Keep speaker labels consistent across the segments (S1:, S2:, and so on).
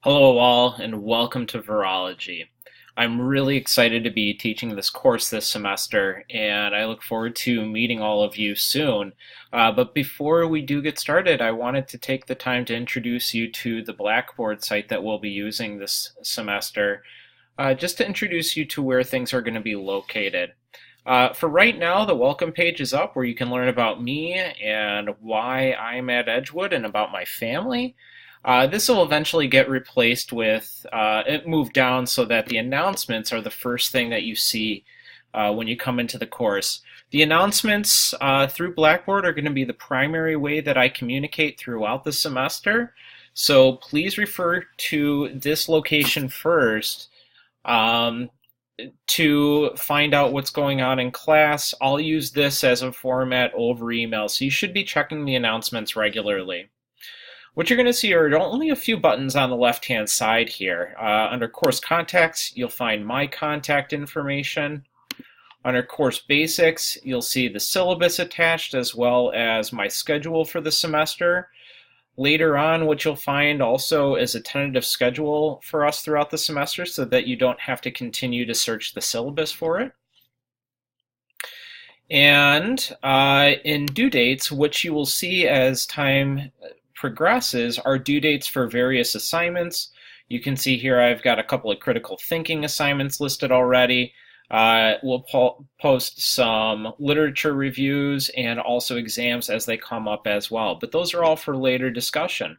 S1: Hello all and welcome to Virology. I'm really excited to be teaching this course this semester and I look forward to meeting all of you soon. But before we do get started, I wanted to take the time to introduce you to the Blackboard site that we'll be using this semester, just to introduce you to where things are going to be located. For right now, the welcome page is up where you can learn about me and why I'm at Edgewood and about my family. This will eventually get replaced with, it moved down so that the announcements are the first thing that you see when you come into the course. The announcements through Blackboard are going to be the primary way that I communicate throughout the semester. So please refer to this location first to find out what's going on in class. I'll use this as a format over email, so you should be checking the announcements regularly. What you're going to see are only a few buttons on the left-hand side here. Under Course Contacts, you'll find My Contact Information. Under Course Basics, you'll see the syllabus attached as well as my schedule for the semester. Later on, what you'll find also is a tentative schedule for us throughout the semester so that you don't have to continue to search the syllabus for it. And in due dates, what you will see as time progresses are due dates for various assignments. You can see here I've got a couple of critical thinking assignments listed already. We'll post some literature reviews and also exams as they come up as well, but those are all for later discussion.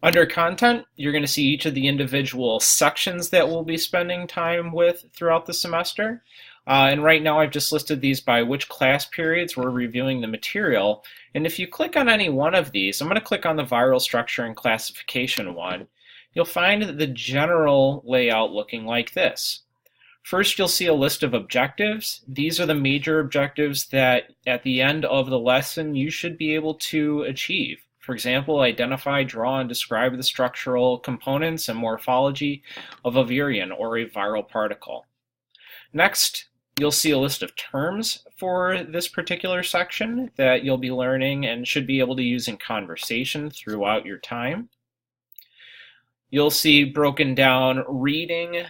S1: Under content, you're going to see each of the individual sections that we'll be spending time with throughout the semester. And right now I've just listed these by which class periods we're reviewing the material. And if you click on any one of these, I'm going to click on the viral structure and classification one, you'll find the general layout looking like this. First, you'll see a list of objectives. These are the major objectives that at the end of the lesson you should be able to achieve. For example, identify, draw, and describe the structural components and morphology of a virion or a viral particle. Next, you'll see a list of terms for this particular section that you'll be learning and should be able to use in conversation throughout your time. You'll see broken down reading,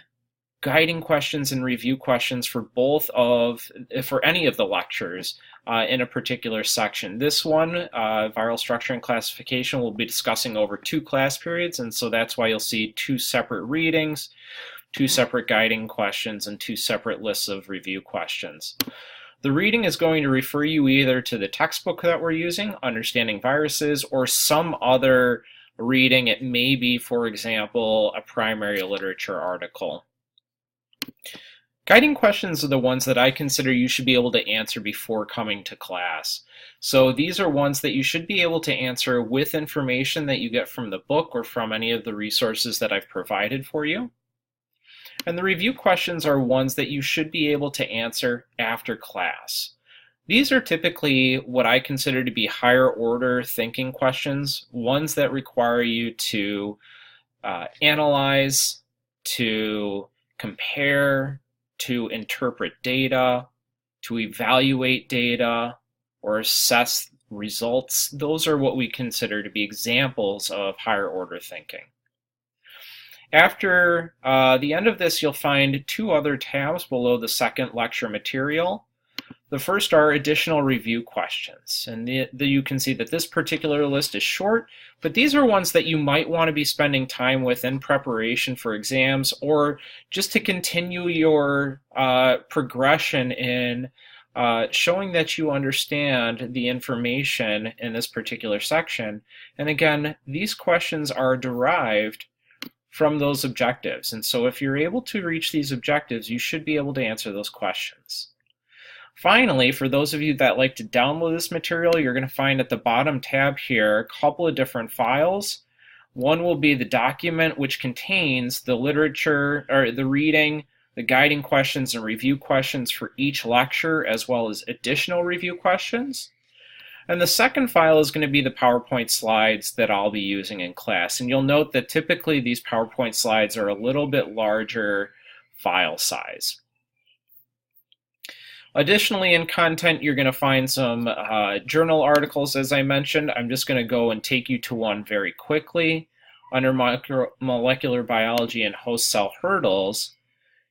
S1: guiding questions, and review questions for any of the lectures in a particular section. This one, viral structure and classification, we'll be discussing over 2 class periods, and so that's why you'll see 2 separate readings, 2 separate guiding questions, and 2 separate lists of review questions. The reading is going to refer you either to the textbook that we're using, Understanding Viruses, or some other reading. It may be, for example, a primary literature article. Guiding questions are the ones that I consider you should be able to answer before coming to class. So these are ones that you should be able to answer with information that you get from the book or from any of the resources that I've provided for you. And the review questions are ones that you should be able to answer after class. These are typically what I consider to be higher order thinking questions, ones that require you to analyze, to compare, to interpret data, to evaluate data, or assess results. Those are what we consider to be examples of higher order thinking. After the end of this, you'll find 2 other tabs below the second lecture material. The first are additional review questions, and you can see that this particular list is short, but these are ones that you might want to be spending time with in preparation for exams or just to continue your progression in showing that you understand the information in this particular section. And again, these questions are derived from those objectives, and so if you're able to reach these objectives, you should be able to answer those questions. Finally, for those of you that like to download this material, you're going to find at the bottom tab here a couple of different files. One will be the document, which contains the literature, or the reading, the guiding questions and review questions for each lecture, as well as additional review questions. And the second file is going to be the PowerPoint slides that I'll be using in class. And you'll note that typically these PowerPoint slides are a little bit larger file size. Additionally, in content, you're going to find some journal articles, as I mentioned. I'm just going to go and take you to one very quickly. under molecular biology and host cell hurdles,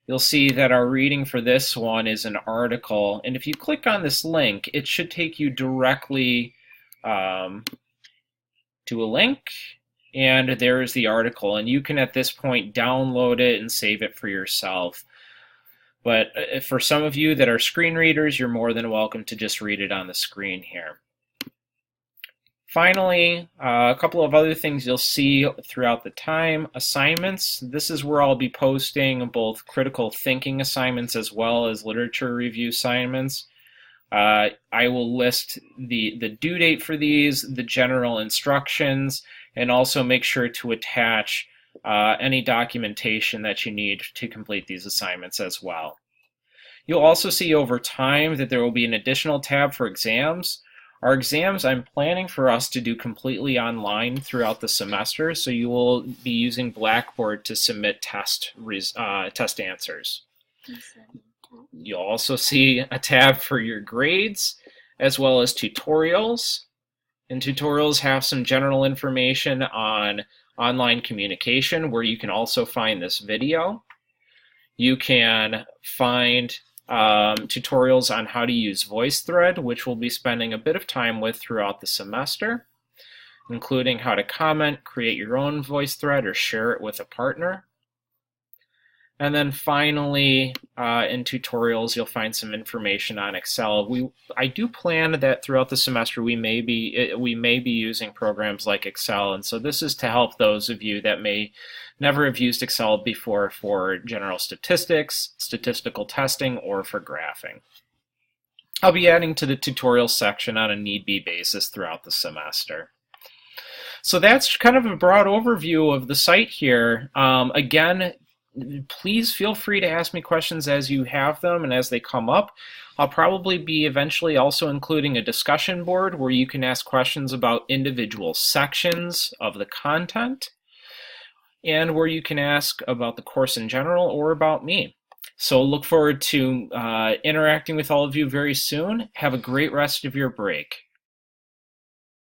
S1: you'll see that our reading for this one is an article. And if you click on this link, it should take you directly to a link. And there's the article. And you can, at this point, download it and save it for yourself. But for some of you that are screen readers, you're more than welcome to just read it on the screen here. Finally, a couple of other things you'll see throughout the time. Assignments. This is where I'll be posting both critical thinking assignments as well as literature review assignments. I will list the due date for these, the general instructions, and also make sure to attach any documentation that you need to complete these assignments as well. You'll also see over time that there will be an additional tab for exams. Our exams, I'm planning for us to do completely online throughout the semester, so you will be using Blackboard to submit test answers. You'll also see a tab for your grades, as well as tutorials. And tutorials have some general information on online communication, where you can also find this video. You can find tutorials on how to use VoiceThread, which we'll be spending a bit of time with throughout the semester, including how to comment, create your own VoiceThread, or share it with a partner. And then finally, in tutorials, you'll find some information on Excel. I do plan that throughout the semester we may be using programs like Excel, and so this is to help those of you that may never have used Excel before for general statistics, statistical testing, or for graphing. I'll be adding to the tutorial section on a need-be basis throughout the semester. So that's kind of a broad overview of the site here. Again, please feel free to ask me questions as you have them and as they come up. I'll probably be eventually also including a discussion board where you can ask questions about individual sections of the content, and where you can ask about the course in general or about me. So look forward to interacting with all of you very soon. Have a great rest of your break.